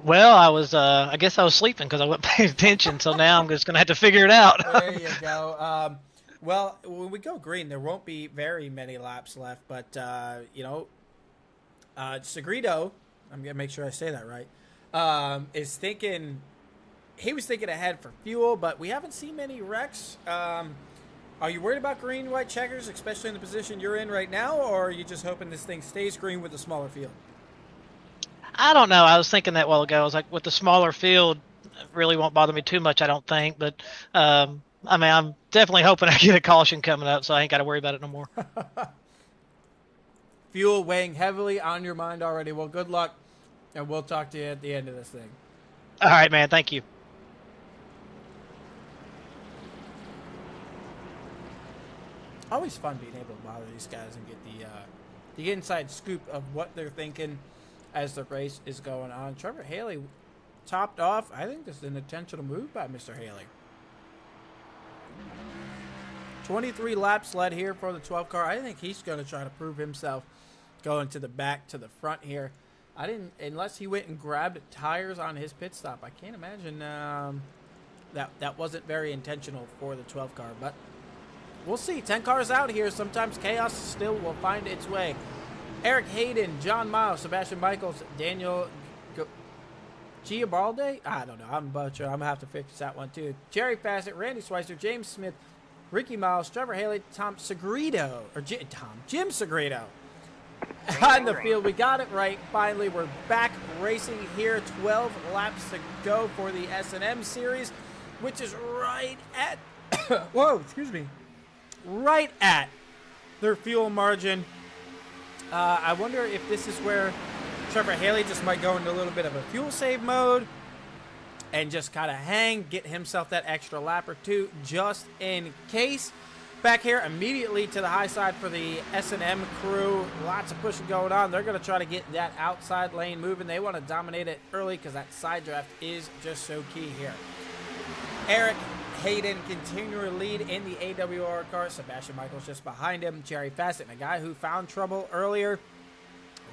Well, I guess I was sleeping because I wasn't paying attention. So now I'm just going to have to figure it out. There you go. Well, when we go green, there won't be very many laps left, but, Segredo, I'm going to make sure I say that right, he was thinking ahead for fuel, but we haven't seen many wrecks. Are you worried about green, white checkers, especially in the position you're in right now, or are you just hoping this thing stays green with a smaller field? I don't know. I was thinking that a while ago. I was like, with the smaller field, it really won't bother me too much, I don't think. But, I'm definitely hoping I get a caution coming up, so I ain't got to worry about it no more. Fuel weighing heavily on your mind already. Well, good luck, and we'll talk to you at the end of this thing. All right, man. Thank you. Always fun being able to bother these guys and get the inside scoop of what they're thinking as the race is going on. Trevor Haley topped off. I think this is an intentional move by Mr. Haley. 23 laps led here for the 12 car. I think he's going to try to prove himself going to the back to the front here. Unless he went and grabbed tires on his pit stop. I can't imagine that wasn't very intentional for the 12 car, but we'll see. 10 cars out here. Sometimes chaos still will find its way. Eric Hayden, John Miles, Sebastian Michaels, Daniel Giabaldi? I don't know. I'm butcher. I'm going to have to fix that one too. Jerry Fassett, Randy Schweitzer, James Smith, Ricky Miles, Trevor Haley, Jim Segredo. On the field, we got it right. Finally, we're back racing here. 12 laps to go for the S&M series, which is right at right at their fuel margin. I wonder if this is where Trevor Haley just might go into a little bit of a fuel save mode and just kind of get himself that extra lap or two just in case. Back here immediately to the high side for the S&M crew. Lots of pushing going on. They're going to try to get that outside lane moving. They want to dominate it early because that side draft is just so key here. Eric Hayden continuing to lead in the AWR car. Sebastian Michaels just behind him. Jerry Fassett, a guy who found trouble earlier,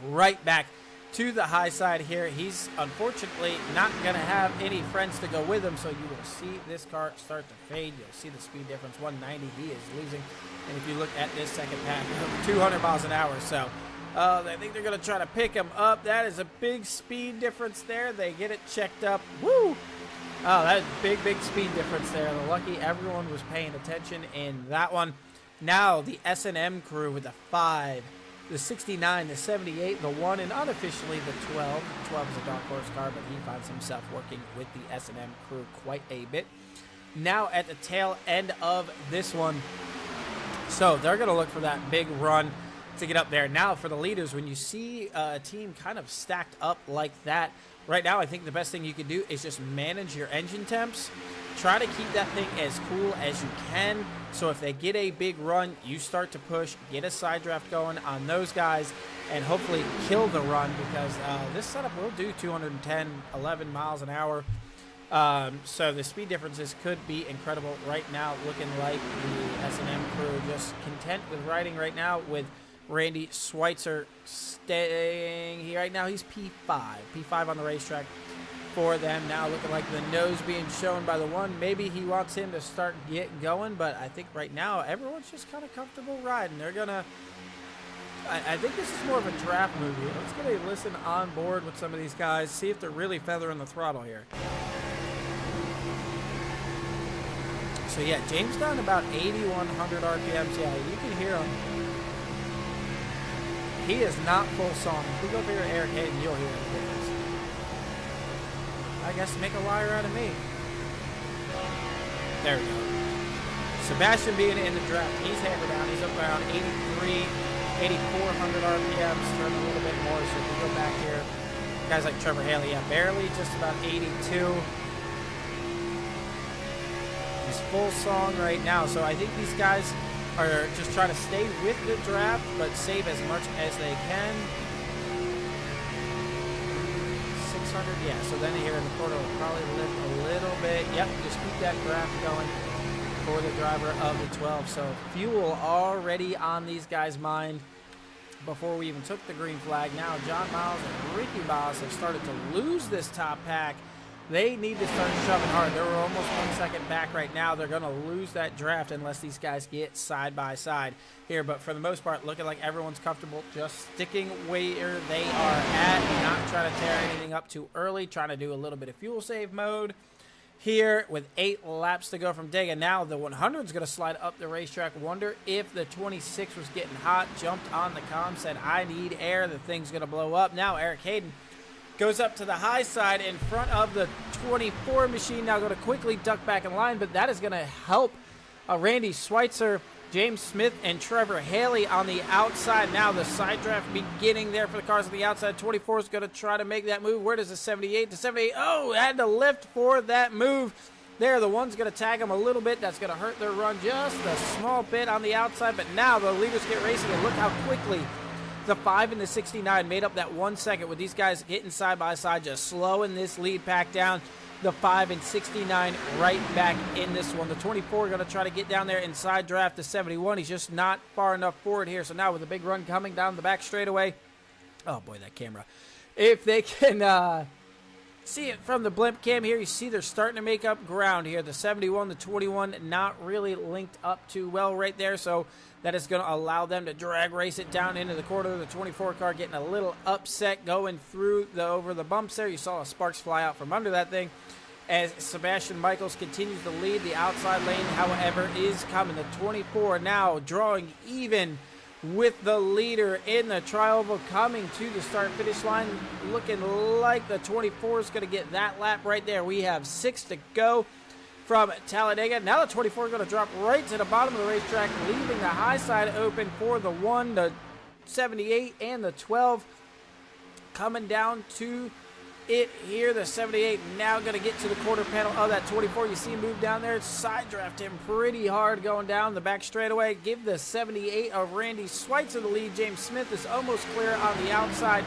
right back to the high side here. He's unfortunately not going to have any friends to go with him, so you will see this car start to fade. You'll see the speed difference. 190 he is losing. And if you look at this second pack, 200 miles an hour. So I think they're going to try to pick him up. That is a big speed difference there. They get it checked up. Woo! Oh, that is big speed difference there. Lucky everyone was paying attention in that one. Now the S&M crew with the 5, the 69, the 78, the 1, and unofficially the 12. The 12 is a dark horse car, but he finds himself working with the S&M crew quite a bit. Now at the tail end of this one. So they're going to look for that big run to get up there. Now for the leaders, when you see a team kind of stacked up like that, right now I think the best thing you can do is just manage your engine temps. Try to keep that thing as cool as you can. So if they get a big run, you start to push, get a side draft going on those guys, and hopefully kill the run because this setup will do 210, 11 miles an hour. So the speed differences could be incredible right now, looking like the S&M crew just content with riding right now with Randy Schweitzer staying here right now. He's P5 on the racetrack for them now, looking like the nose being shown by the 1. Maybe he wants him to start getting going, but I think right now everyone's just kind of comfortable riding. They're gonna, I think this is more of a draft movie. Let's get a listen on board with some of these guys, see if they're really feathering the throttle here. So yeah, James down about 8,100 RPMs. Yeah, you can hear him. He is not full song. If we go up here to Eric Hayden, you'll hear the difference. I guess make a liar out of me. There we go. Sebastian being in the draft, he's hammered down. He's up around 8,400 RPMs, turning a little bit more. So if we go back here, guys like Trevor Haley, yeah, barely, just about 82. He's full song right now. So I think these guys are just trying to stay with the draft, but save as much as they can. 100. Yeah, so then here in the corner will probably lift a little bit. Yep, just keep that graph going for the driver of the 12. So fuel already on these guys' mind before we even took the green flag. Now John Miles and Ricky Miles have started to lose this top pack. They need to start shoving hard. They're almost 1 second back right now. They're going to lose that draft unless these guys get side by side here. But for the most part, looking like everyone's comfortable just sticking where they are at, not trying to tear anything up too early, trying to do a little bit of fuel save mode here with 8 laps to go from Dega. Now the 100 is going to slide up the racetrack. Wonder if the 26 was getting hot, jumped on the comm, said, I need air. The thing's going to blow up. Now Eric Hayden goes up to the high side in front of the 24 machine. Now going to quickly duck back in line, but that is going to help Randy Schweitzer, James Smith, and Trevor Haley on the outside. Now the side draft beginning there for the cars on the outside. 24 is going to try to make that move. Where does the 78? The 78, oh, had to lift for that move. There, the one's going to tag them a little bit. That's going to hurt their run just a small bit on the outside, but now the leaders get racing, and look how quickly the 5 and the 69 made up that 1 second with these guys getting side by side, just slowing this lead pack down. The 5 and 69 right back in this one. The 24 going to try to get down there inside draft the 71. He's just not far enough forward here. So now with a big run coming down the back straightaway. Oh boy, that camera. If they can see it from the blimp cam here, you see they're starting to make up ground here. The 71, the 21 not really linked up too well right there. So that is going to allow them to drag race it down into the corner. The 24 car getting a little upset going through over the bumps there. You saw sparks fly out from under that thing as Sebastian Michaels continues to lead. The outside lane, however, is coming. The 24 now drawing even with the leader in the tri-oval, coming to the start-finish line. Looking like the 24 is going to get that lap right there. We have 6 to go from Talladega. Now the 24 is going to drop right to the bottom of the racetrack, leaving the high side open for the 1, the 78, and the 12. Coming down to it here. The 78 now going to get to the quarter panel of that 24. You see him move down there. Side draft him pretty hard going down the back straightaway. Give the 78 of Randy Schweitzer the lead. James Smith is almost clear on the outside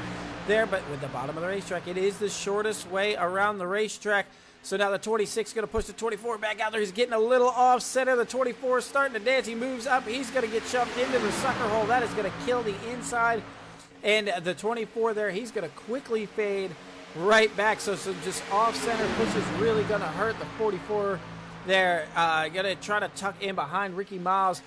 there, but with the bottom of the racetrack, it is the shortest way around the racetrack. So now the 26 is going to push the 24 back out there. He's getting a little off center. The 24 is starting to dance. He moves up. He's going to get shoved into the sucker hole. That is going to kill the inside. And the 24 there, he's going to quickly fade right back. So just off center push is really going to hurt the 44 there. Going to try to tuck in behind Ricky Miles.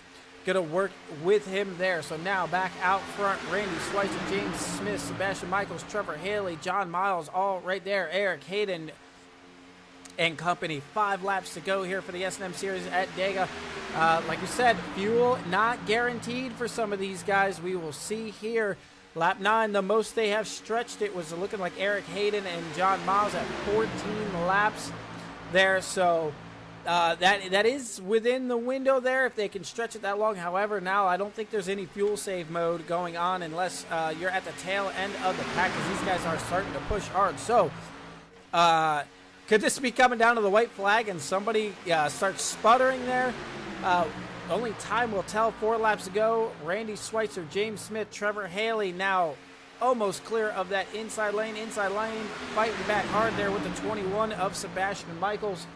Going to work with him there. So now back out front, Randy Schweitzer, James Smith, Sebastian Michaels, Trevor Haley, John Miles, all right there. Eric Hayden and company. 5 laps to go here for the S&M Series at Dega. Like we said, fuel not guaranteed for some of these guys. We will see here. Lap 9, the most they have stretched it was looking like Eric Hayden and John Miles at 14 laps there. So that is within the window there if they can stretch it that long. However, now I don't think there's any fuel save mode going on unless you're at the tail end of the pack, because these guys are starting to push hard. So could this be coming down to the white flag and somebody starts sputtering there? Only time will tell. 4 laps to go. Randy Schweitzer, James Smith, Trevor Haley now almost clear of that inside lane. Inside lane fighting back hard there with the 21 of Sebastian Michaels.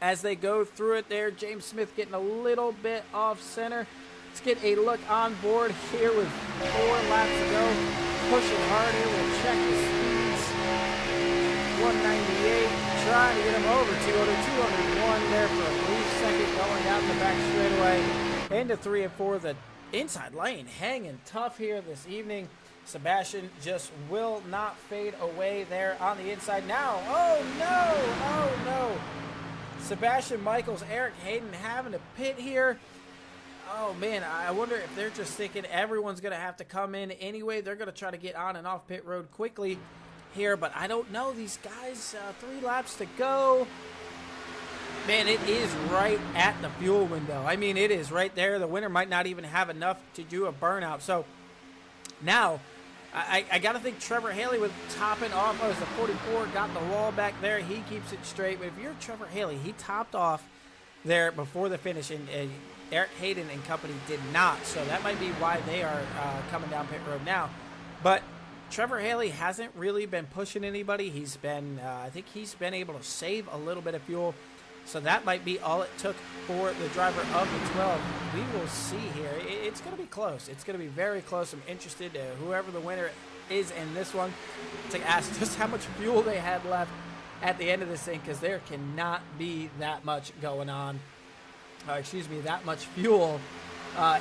As they go through it there, James Smith getting a little bit off center. Let's get a look on board here with 4 laps to go. Pushing hard here. We'll check the speeds. 198. Trying to get him over 200. 201 there for a brief second, going out the back straightaway. Into 3 and 4. The inside lane hanging tough here this evening. Sebastian just will not fade away there on the inside now. Oh no! Oh no! Sebastian Michaels, Eric Hayden having to pit here. Oh man, I wonder if they're just thinking everyone's going to have to come in anyway. They're going to try to get on and off pit road quickly here, but I don't know. These guys, 3 laps to go. Man, it is right at the fuel window. I mean, it is right there. The winner might not even have enough to do a burnout. So now I got to think Trevor Haley with topping off as the 44 got the wall back there. He keeps it straight. But if you're Trevor Haley, he topped off there before the finish, and Eric Hayden and company did not. So that might be why they are coming down pit road now. But Trevor Haley hasn't really been pushing anybody. He's been, I think he's been able to save a little bit of fuel. So that might be all it took for the driver of the 12. We will see here. It's going to be close. It's going to be very close. I'm interested, whoever the winner is in this one, to ask just how much fuel they had left at the end of this thing, because there cannot be that much going on. That much fuel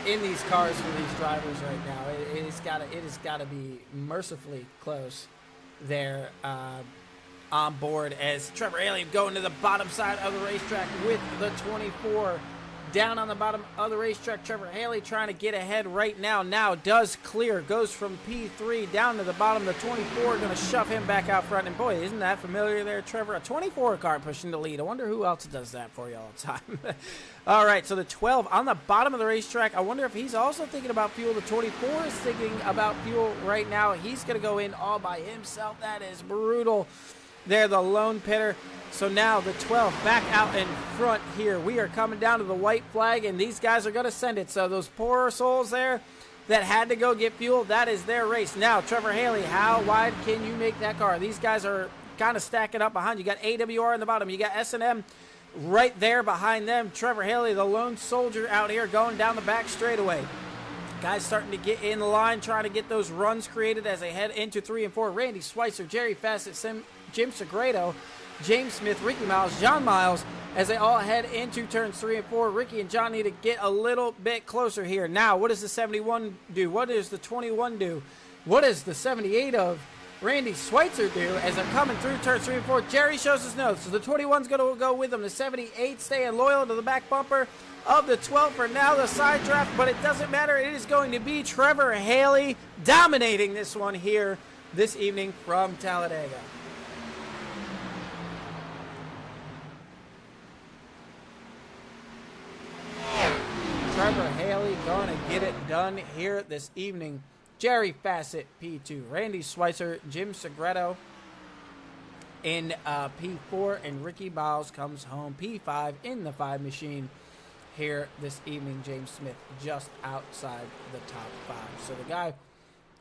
in these cars for these drivers right now. It has got to be mercifully close there on board, as Trevor Haley going to the bottom side of the racetrack with the 24 down on the bottom of the racetrack. Trevor Haley trying to get ahead right now. Now does clear, goes from P3 down to the bottom. The 24 going to shove him back out front. And boy, isn't that familiar there, Trevor? A 24 car pushing the lead. I wonder who else does that for you all the time. All right, so the 12 on the bottom of the racetrack. I wonder if he's also thinking about fuel. The 24 is thinking about fuel right now. He's going to go in all by himself. That is brutal. There, the lone pitter. So now the 12 back out in front here. We are coming down to the white flag, and these guys are going to send it. So those poor souls there that had to go get fuel, that is their race. Now, Trevor Haley, how wide can you make that car? These guys are kind of stacking up behind you. Got AWR in the bottom. You got S&M right there behind them. Trevor Haley, the lone soldier out here going down the back straightaway. Guys starting to get in the line, trying to get those runs created as they head into 3 and 4. Randy Schweitzer, Jerry Fassett, Jim Segredo, James Smith, Ricky Miles, John Miles, as they all head into turns 3 and 4. Ricky and John need to get a little bit closer here. Now, what does the 71 do? What does the 21 do? What does the 78 of Randy Schweitzer do as they're coming through turns 3 and 4? Jerry shows his nose, so the 21's going to go with him. The 78 staying loyal to the back bumper of the 12 for now, the side draft, but it doesn't matter. It is going to be Trevor Haley dominating this one here this evening from Talladega. Trevor Haley going to get it done here this evening. Jerry Fassett, P2. Randy Schweitzer, Jim Segredo in P4. And Ricky Miles comes home P5 in the 5 machine here this evening. James Smith just outside the top 5. So the guy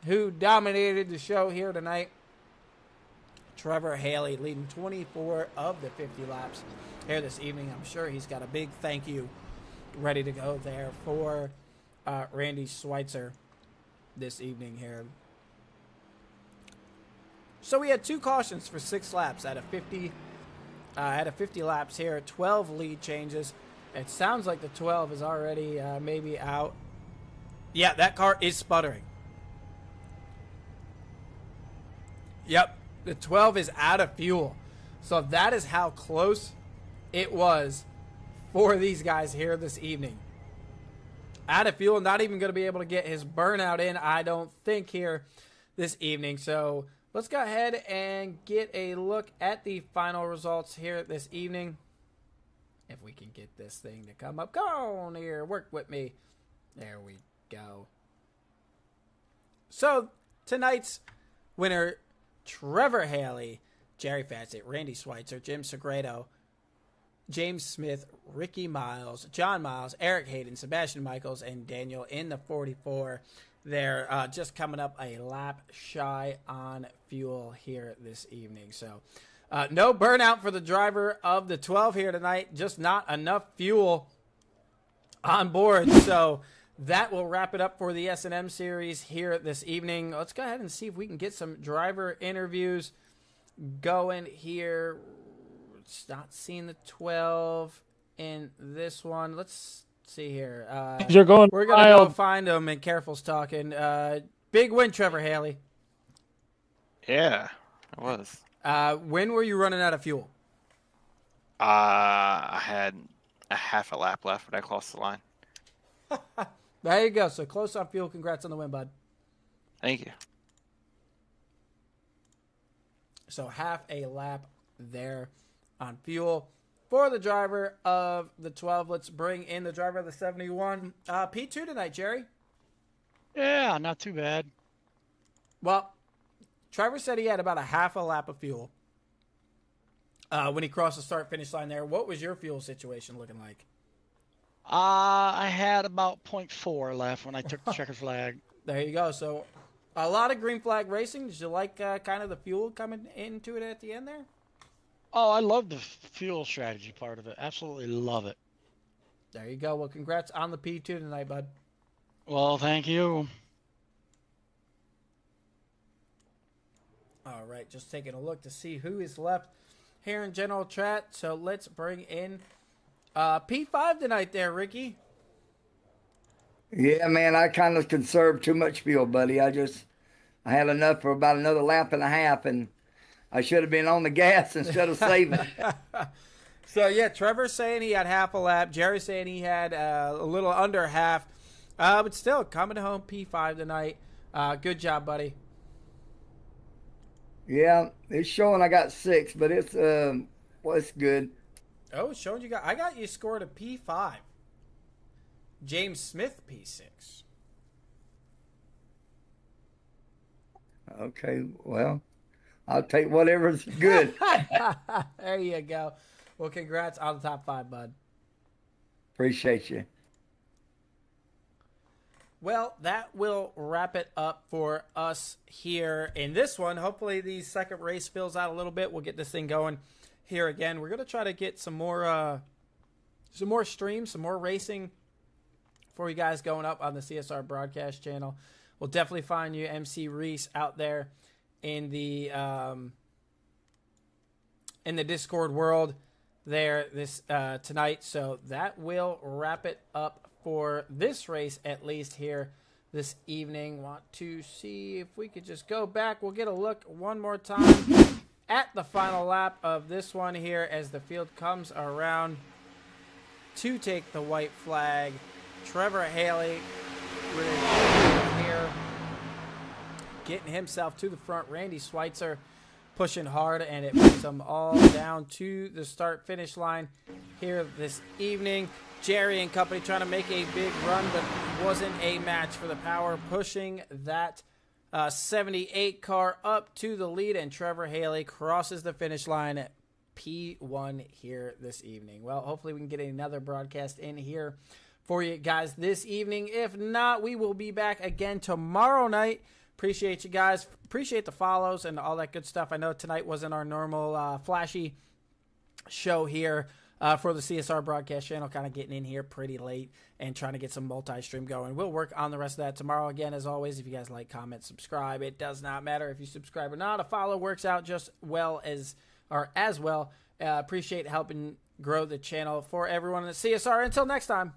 who dominated the show here tonight, Trevor Haley, leading 24 of the 50 laps here this evening. I'm sure he's got a big thank you ready to go there for Randy Schweitzer this evening here. So we had 2 cautions for 6 laps out of 50 laps here. 12 lead changes. It sounds like the 12 is already maybe out. Yeah, that car is sputtering. Yep, the 12 is out of fuel. So that is how close it was for these guys here this evening. Out of fuel, not even going to be able to get his burnout in, I don't think, here this evening. So let's go ahead and get a look at the final results here this evening. If we can get this thing to come up. Come on here, work with me. There we go. So tonight's winner, Trevor Haley, Jerry Fassett, Randy Schweitzer, Jim Segredo, James Smith, Ricky Miles, John Miles, Eric Hayden, Sebastian Michaels, and Daniel in the 44. They're just coming up a lap shy on fuel here this evening. So no burnout for the driver of the 12 here tonight. Just not enough fuel on board. So that will wrap it up for the S&M series here this evening. Let's go ahead and see if we can get some driver interviews going here. It's not seeing the 12 in this one. Let's see here. We're going to go find them, and Careful's talking. Big win, Trevor Haley. Yeah, it was. When were you running out of fuel? I had a half a lap left when I crossed the line. There you go. So close on fuel. Congrats on the win, bud. Thank you. So half a lap there on fuel for the driver of the 12. Let's bring in the driver of the 71. P2 tonight, Jerry. Yeah, not too bad. Well, Trevor said he had about a half a lap of fuel when he crossed the start-finish line there. What was your fuel situation looking like? I had about 0.4 left when I took the checkered flag. There you go. So A lot of green flag racing. Did you like kind of the fuel coming into it at the end there? Oh, I love the fuel strategy part of it. Absolutely love it. There you go. Well, congrats on the P2 tonight, bud. Well, thank you. All right, just taking a look to see who is left here in general chat. So let's bring in P5 tonight there, Ricky. Yeah, man, I kind of conserved too much fuel, buddy. I had enough for about another lap and a half, and I should have been on the gas instead of saving. So, yeah, Trevor's saying he had half a lap. Jerry's saying he had a little under half. But still, coming home P5 tonight. Good job, buddy. Yeah, it's showing I got 6, but it's good. Oh, it's showing I got you scored a P5. James Smith P6. Okay, well, I'll take whatever's good. There you go. Well, congrats on the top 5, bud. Appreciate you. Well, that will wrap it up for us here in this one. Hopefully the second race fills out a little bit. We'll get this thing going here again. We're going to try to get some more streams, some more racing for you guys going up on the CSR broadcast channel. We'll definitely find you MC Reese out there in the Discord world there this tonight. So that will wrap it up for this race, at least here this evening. Want to see if we could just go back. We'll get a look one more time at the final lap of this one here as the field comes around to take the white flag. Trevor Haley here getting himself to the front. Randy Schweitzer pushing hard, and it puts them all down to the start-finish line here this evening. Jerry and company trying to make a big run, but wasn't a match for the power, pushing that 78 car up to the lead, and Trevor Haley crosses the finish line at P1 here this evening. Well, hopefully we can get another broadcast in here for you guys this evening. If not, we will be back again tomorrow night. Appreciate you guys. Appreciate the follows and all that good stuff. I know tonight wasn't our normal flashy show here for the CSR broadcast channel, kind of getting in here pretty late and trying to get some multi-stream going. We'll work on the rest of that tomorrow. Again, as always, if you guys like, comment, subscribe. It does not matter if you subscribe or not. A follow works out just as well. Appreciate helping grow the channel for everyone at CSR. Until next time.